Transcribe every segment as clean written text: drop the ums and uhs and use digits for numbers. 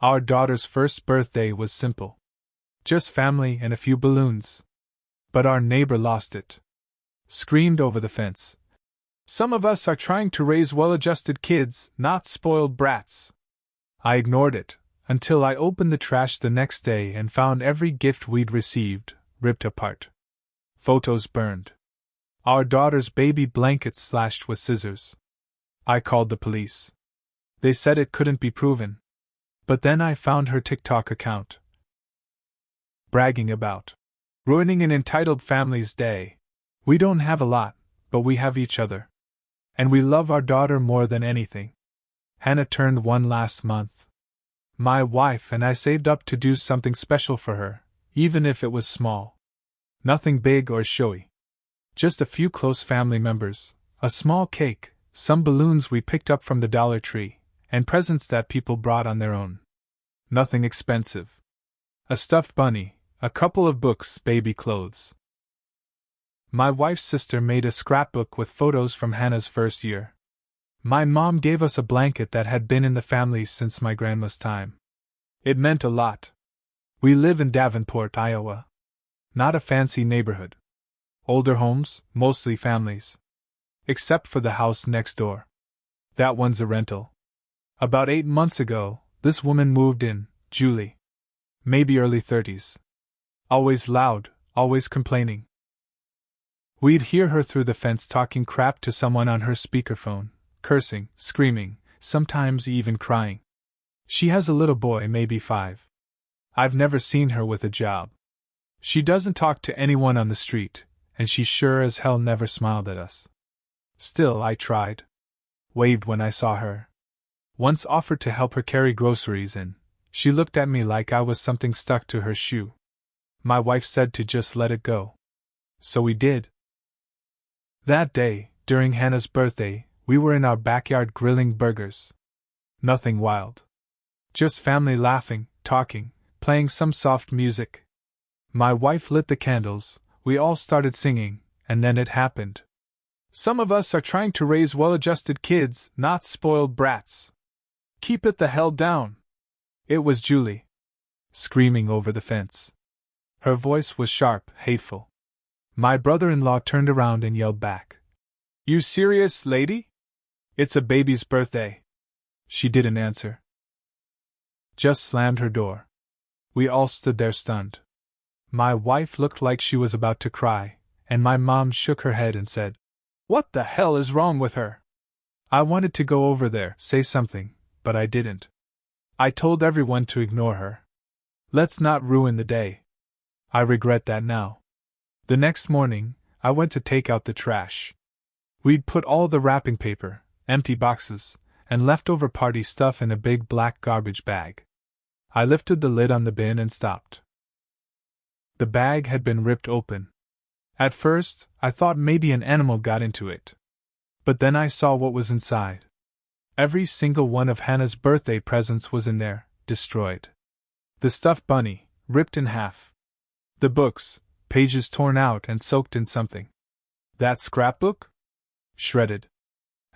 Our daughter's first birthday was simple. Just family and a few balloons. But our neighbor lost it. Screamed over the fence. Some of us are trying to raise well-adjusted kids, not spoiled brats. I ignored it, until I opened the trash the next day and found every gift we'd received, ripped apart. Photos burned. Our daughter's baby blanket slashed with scissors. I called the police. They said it couldn't be proven. But then I found her TikTok account. Bragging about ruining an entitled family's day. We don't have a lot, but we have each other. And we love our daughter more than anything. Hannah turned 1 last month. My wife and I saved up to do something special for her, even if it was small. Nothing big or showy. Just a few close family members, a small cake, some balloons we picked up from the Dollar Tree, and presents that people brought on their own. Nothing expensive. A stuffed bunny, a couple of books, baby clothes. My wife's sister made a scrapbook with photos from Hannah's first year. My mom gave us a blanket that had been in the family since my grandma's time. It meant a lot. We live in Davenport, Iowa. Not a fancy neighborhood. Older homes, mostly families. Except for the house next door. That one's a rental. About 8 months ago, this woman moved in, Julie. Maybe early 30s. Always loud, always complaining. We'd hear her through the fence talking crap to someone on her speakerphone, cursing, screaming, sometimes even crying. She has a little boy, maybe 5. I've never seen her with a job. She doesn't talk to anyone on the street, and she sure as hell never smiled at us. Still, I tried. Waved when I saw her. Once offered to help her carry groceries in. She looked at me like I was something stuck to her shoe. My wife said to just let it go. So we did. That day, during Hannah's birthday, we were in our backyard grilling burgers. Nothing wild. Just family laughing, talking, playing some soft music. My wife lit the candles, we all started singing, and then it happened. Some of us are trying to raise well-adjusted kids, not spoiled brats. Keep it the hell down. It was Julie. Screaming over the fence. Her voice was sharp, hateful. My brother-in-law turned around and yelled back. You serious, lady? It's a baby's birthday. She didn't answer. Just slammed her door. We all stood there stunned. My wife looked like she was about to cry, and my mom shook her head and said, What the hell is wrong with her? I wanted to go over there, say something, but I didn't. I told everyone to ignore her. Let's not ruin the day. I regret that now. The next morning, I went to take out the trash. We'd put all the wrapping paper, empty boxes, and leftover party stuff in a big black garbage bag. I lifted the lid on the bin and stopped. The bag had been ripped open. At first, I thought maybe an animal got into it. But then I saw what was inside. Every single one of Hannah's birthday presents was in there, destroyed. The stuffed bunny, ripped in half. The books, pages torn out and soaked in something. That scrapbook? Shredded.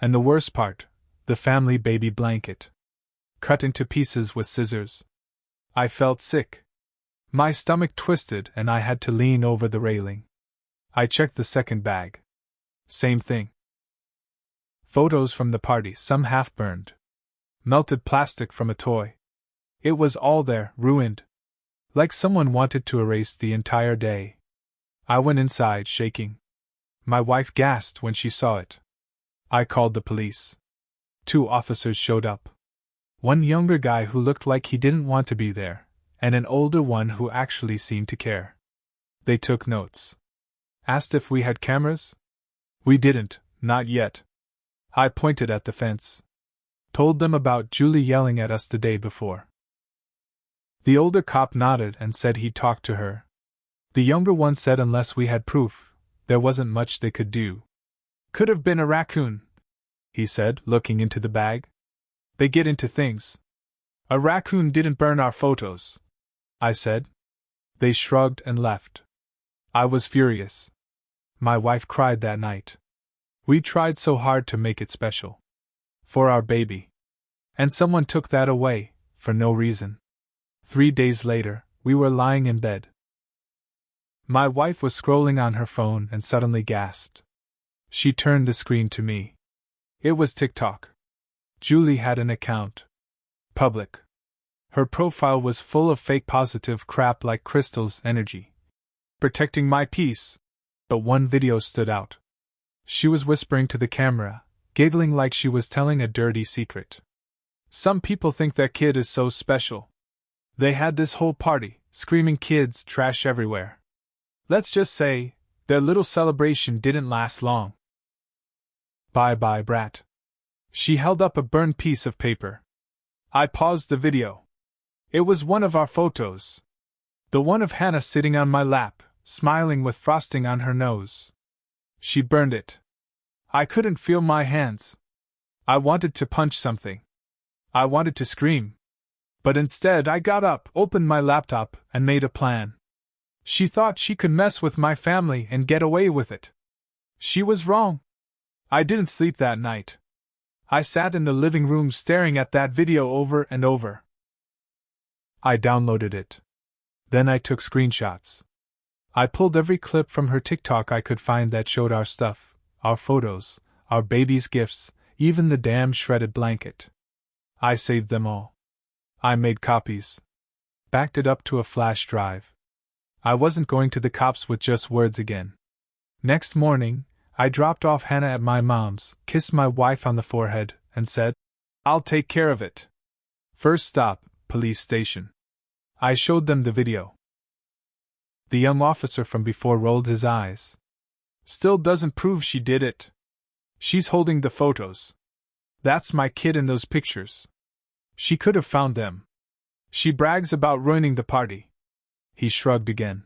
And the worst part, the family baby blanket. Cut into pieces with scissors. I felt sick. My stomach twisted and I had to lean over the railing. I checked the second bag. Same thing. Photos from the party, some half-burned. Melted plastic from a toy. It was all there, ruined. Like someone wanted to erase the entire day. I went inside, shaking. My wife gasped when she saw it. I called the police. 2 officers showed up. One younger guy who looked like he didn't want to be there, and an older one who actually seemed to care. They took notes. Asked if we had cameras? We didn't, not yet. I pointed at the fence. Told them about Julie yelling at us the day before. The older cop nodded and said he'd talk to her. The younger one said unless we had proof, there wasn't much they could do. Could have been a raccoon, he said, looking into the bag. They get into things. A raccoon didn't burn our photos, I said. They shrugged and left. I was furious. My wife cried that night. We tried so hard to make it special. For our baby. And someone took that away, for no reason. 3 days later, we were lying in bed. My wife was scrolling on her phone and suddenly gasped. She turned the screen to me. It was TikTok. Julie had an account. Public. Her profile was full of fake positive crap like Crystal's energy. Protecting my peace. But one video stood out. She was whispering to the camera, giggling like she was telling a dirty secret. Some people think that kid is so special. They had this whole party, screaming kids, trash everywhere. Let's just say, their little celebration didn't last long. Bye-bye, brat. She held up a burned piece of paper. I paused the video. It was one of our photos. The one of Hannah sitting on my lap, smiling with frosting on her nose. She burned it. I couldn't feel my hands. I wanted to punch something. I wanted to scream. But instead I got up, opened my laptop, and made a plan. She thought she could mess with my family and get away with it. She was wrong. I didn't sleep that night. I sat in the living room staring at that video over and over. I downloaded it. Then I took screenshots. I pulled every clip from her TikTok I could find that showed our stuff, our photos, our baby's gifts, even the damn shredded blanket. I saved them all. I made copies. Backed it up to a flash drive. I wasn't going to the cops with just words again. Next morning, I dropped off Hannah at my mom's, kissed my wife on the forehead, and said, "I'll take care of it." First stop, police station. I showed them the video. The young officer from before rolled his eyes. Still doesn't prove she did it. She's holding the photos. That's my kid in those pictures. She could have found them. She brags about ruining the party. He shrugged again.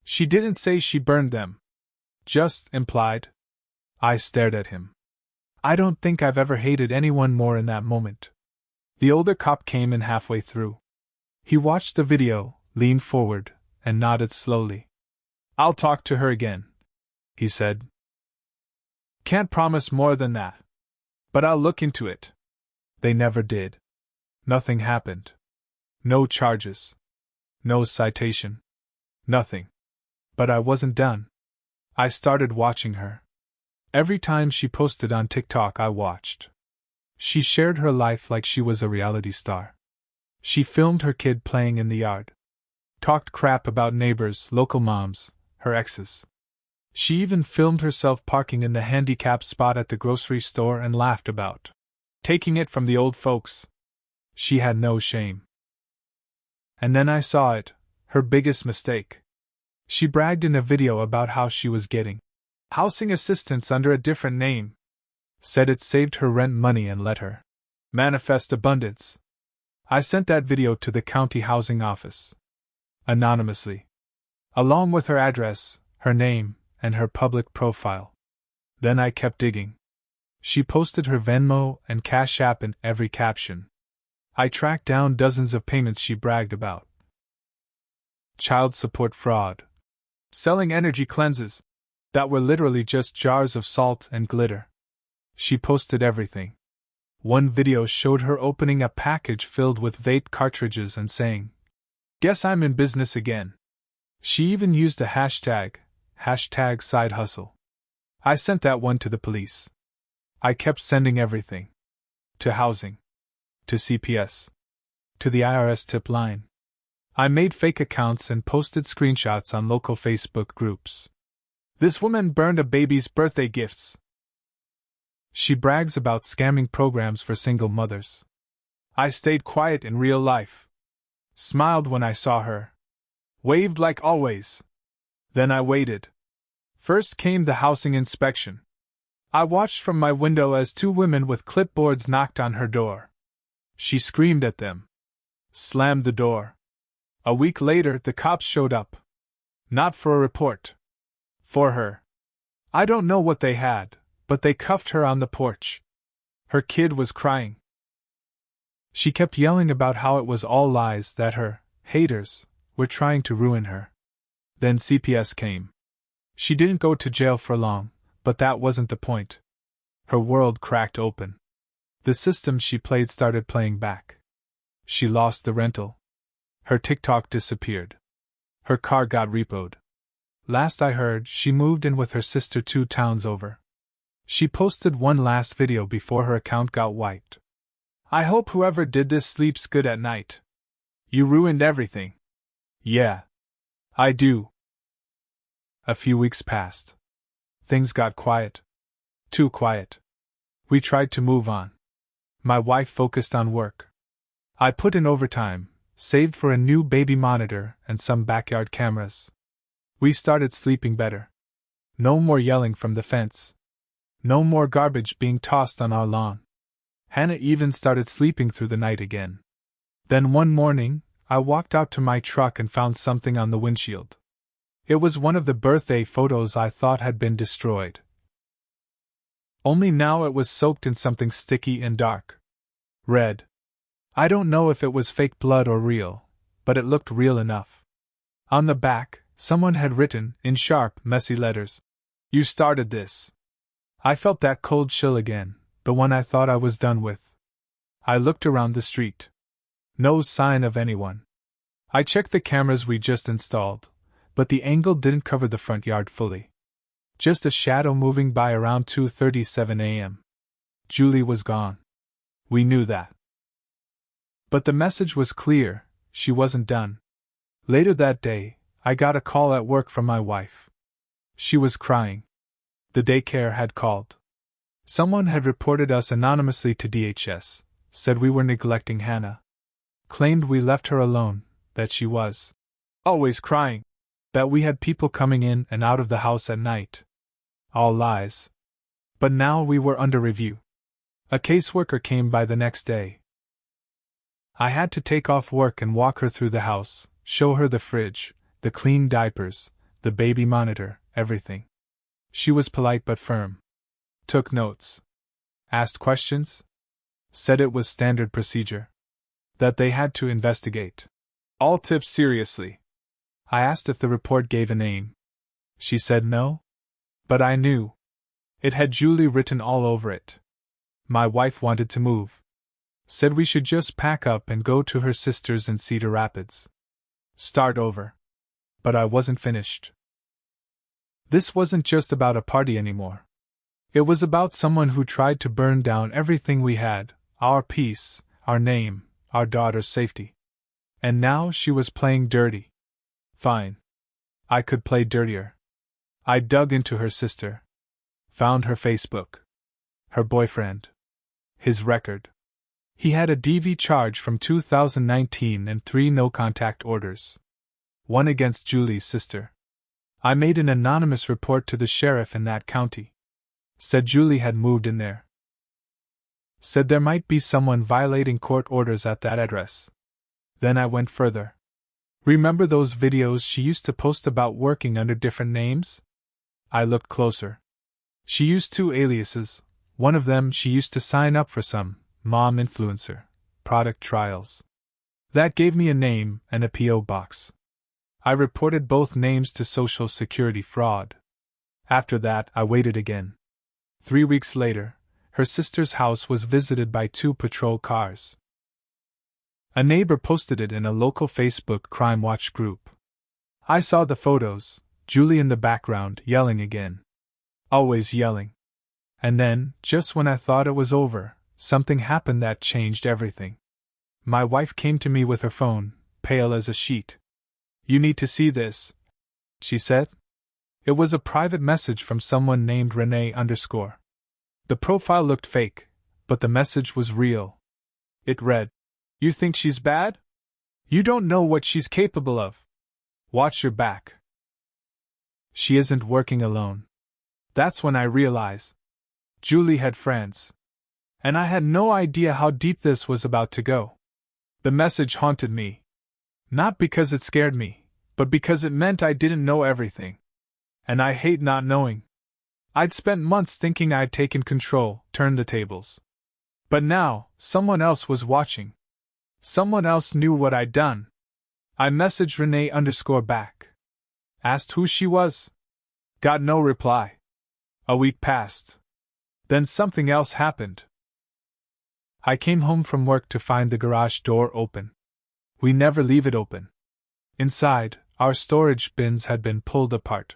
She didn't say she burned them. Just implied. I stared at him. I don't think I've ever hated anyone more in that moment. The older cop came in halfway through. He watched the video, leaned forward, and nodded slowly. "I'll talk to her again," he said. "Can't promise more than that. But I'll look into it." They never did. Nothing happened. No charges. No citation. Nothing. But I wasn't done. I started watching her. Every time she posted on TikTok, I watched. She shared her life like she was a reality star. She filmed her kid playing in the yard. Talked crap about neighbors, local moms, her exes. She even filmed herself parking in the handicapped spot at the grocery store and laughed about taking it from the old folks. She had no shame. And then I saw it, her biggest mistake. She bragged in a video about how she was getting housing assistance under a different name. Said it saved her rent money and let her manifest abundance. I sent that video to the county housing office. Anonymously. Along with her address, her name, and her public profile. Then I kept digging. She posted her Venmo and Cash App in every caption. I tracked down dozens of payments she bragged about. Child support fraud. Selling energy cleanses that were literally just jars of salt and glitter. She posted everything. One video showed her opening a package filled with vape cartridges and saying, "Guess I'm in business again." She even used the hashtag side hustle. I sent that one to the police. I kept sending everything. To housing. To CPS. To the IRS tip line. I made fake accounts and posted screenshots on local Facebook groups. This woman burned a baby's birthday gifts. She brags about scamming programs for single mothers. I stayed quiet in real life. Smiled when I saw her. Waved like always. Then I waited. First came the housing inspection. I watched from my window as two women with clipboards knocked on her door. She screamed at them. Slammed the door. A week later, the cops showed up. Not for a report. For her. I don't know what they had, but they cuffed her on the porch. Her kid was crying. She kept yelling about how it was all lies, that her haters were trying to ruin her. Then CPS came. She didn't go to jail for long, but that wasn't the point. Her world cracked open. The system she played started playing back. She lost the rental. Her TikTok disappeared. Her car got repoed. Last I heard, she moved in with her sister 2 towns over. She posted one last video before her account got wiped. I hope whoever did this sleeps good at night. You ruined everything. Yeah. I do. A few weeks passed. Things got quiet. Too quiet. We tried to move on. My wife focused on work. I put in overtime, saved for a new baby monitor and some backyard cameras. We started sleeping better. No more yelling from the fence. No more garbage being tossed on our lawn. Hannah even started sleeping through the night again. Then one morning, I walked out to my truck and found something on the windshield. It was one of the birthday photos I thought had been destroyed. Only now it was soaked in something sticky and dark. Red. I don't know if it was fake blood or real, but it looked real enough. On the back, someone had written, in sharp, messy letters, "You started this." I felt that cold chill again, the one I thought I was done with. I looked around the street. No sign of anyone. I checked the cameras we just installed, but the angle didn't cover the front yard fully. Just a shadow moving by around 2:37 a.m. Julie was gone. We knew that. But the message was clear, she wasn't done. Later that day, I got a call at work from my wife. She was crying. The daycare had called. Someone had reported us anonymously to DHS, said we were neglecting Hannah. Claimed we left her alone, that she was always crying, that we had people coming in and out of the house at night. All lies. But now we were under review. A caseworker came by the next day. I had to take off work and walk her through the house, show her the fridge, the clean diapers, the baby monitor, everything. She was polite but firm. Took notes. Asked questions. Said it was standard procedure. That they had to investigate. All tips seriously. I asked if the report gave a name. She said no. But I knew. It had Julie written all over it. My wife wanted to move. Said we should just pack up and go to her sister's in Cedar Rapids. Start over. But I wasn't finished. This wasn't just about a party anymore. It was about someone who tried to burn down everything we had, our peace, our name, our daughter's safety. And now she was playing dirty. Fine. I could play dirtier. I dug into her sister. Found her Facebook. Her boyfriend. His record. He had a DV charge from 2019 and 3 no-contact orders. One against Julie's sister. I made an anonymous report to the sheriff in that county. Said Julie had moved in there. Said there might be someone violating court orders at that address. Then I went further. Remember those videos she used to post about working under different names? I looked closer. She used 2 aliases. One of them she used to sign up for some mom influencer product trials. That gave me a name and a P.O. box. I reported both names to Social Security fraud. After that, I waited again. 3 weeks later, her sister's house was visited by 2 patrol cars. A neighbor posted it in a local Facebook crime watch group. I saw the photos, Julie in the background, yelling again. Always yelling. And then, just when I thought it was over, something happened that changed everything. My wife came to me with her phone, pale as a sheet. "You need to see this," she said. It was a private message from someone named Renee_. The profile looked fake, but the message was real. It read, "You think she's bad? You don't know what she's capable of. Watch your back. She isn't working alone." That's when I realized. Julie had friends. And I had no idea how deep this was about to go. The message haunted me. Not because it scared me, but because it meant I didn't know everything. And I hate not knowing. I'd spent months thinking I'd taken control, turned the tables. But now, someone else was watching. Someone else knew what I'd done. I messaged Renee_ back. Asked who she was. Got no reply. A week passed. Then something else happened. I came home from work to find the garage door open. We never leave it open. Inside, our storage bins had been pulled apart.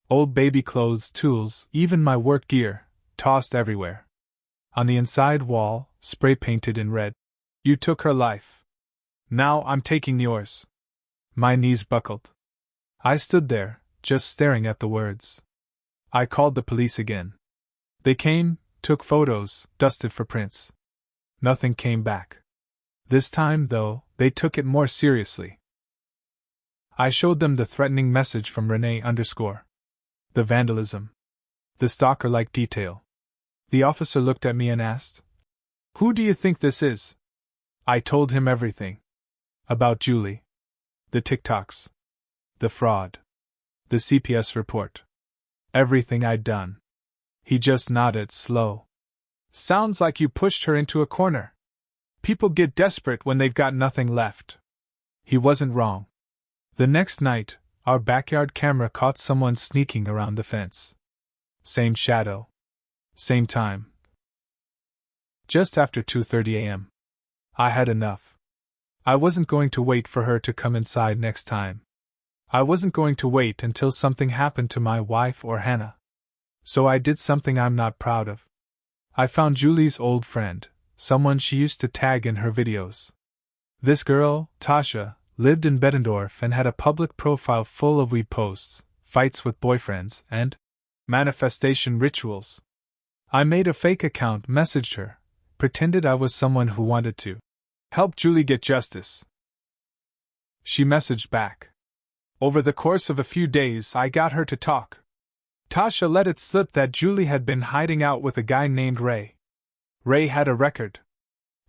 Old baby clothes, tools, even my work gear, tossed everywhere. On the inside wall, spray painted in red. You took her life. Now I'm taking yours. My knees buckled. I stood there, just staring at the words. I called the police again. They came, took photos, dusted for prints. Nothing came back. This time, though, they took it more seriously. I showed them the threatening message from Renee _. The vandalism. The stalker-like detail. The officer looked at me and asked, "Who do you think this is?" I told him everything. About Julie. The TikToks. The fraud. The CPS report. Everything I'd done. He just nodded, slow. "Sounds like you pushed her into a corner. People get desperate when they've got nothing left." He wasn't wrong. The next night, our backyard camera caught someone sneaking around the fence. Same shadow. Same time. Just after 2:30 a.m. I had enough. I wasn't going to wait for her to come inside next time. I wasn't going to wait until something happened to my wife or Hannah. So I did something I'm not proud of. I found Julie's old friend, someone she used to tag in her videos. This girl, Tasha, lived in Bettendorf and had a public profile full of weed posts, fights with boyfriends, and manifestation rituals. I made a fake account, messaged her, pretended I was someone who wanted to help Julie get justice. She messaged back. Over the course of a few days, I got her to talk. Tasha let it slip that Julie had been hiding out with a guy named Ray. Ray had a record.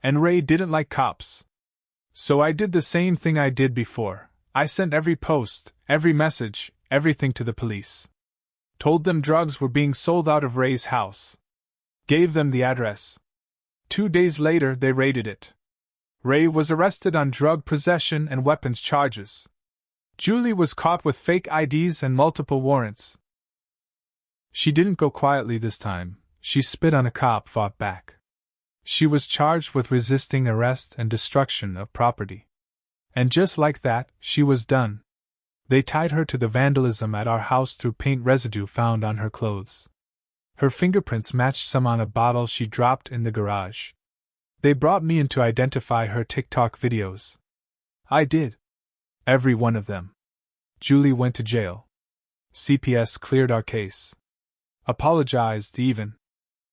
And Ray didn't like cops. So I did the same thing I did before. I sent every post, every message, everything to the police. Told them drugs were being sold out of Ray's house. Gave them the address. 2 days later, they raided it. Ray was arrested on drug possession and weapons charges. Julie was caught with fake IDs and multiple warrants. She didn't go quietly this time. She spit on a cop, fought back. She was charged with resisting arrest and destruction of property. And just like that, she was done. They tied her to the vandalism at our house through paint residue found on her clothes. Her fingerprints matched some on a bottle she dropped in the garage. They brought me in to identify her TikTok videos. I did. Every one of them. Julie went to jail. CPS cleared our case. Apologized even.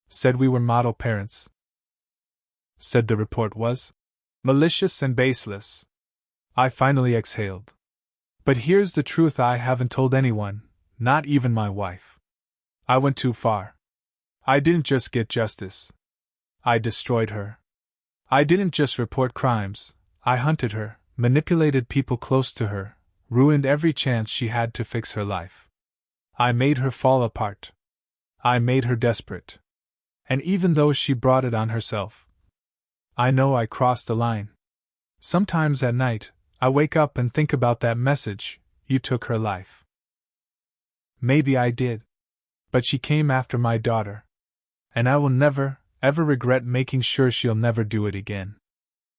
Said we were model parents. Said the report was malicious and baseless. I finally exhaled. But here's the truth I haven't told anyone, not even my wife. I went too far. I didn't just get justice. I destroyed her. I didn't just report crimes, I hunted her, manipulated people close to her, ruined every chance she had to fix her life. I made her fall apart. I made her desperate. And even though she brought it on herself, I know I crossed a line. Sometimes at night, I wake up and think about that message, "You took her life." Maybe I did. But she came after my daughter. And I will never, ever regret making sure she'll never do it again.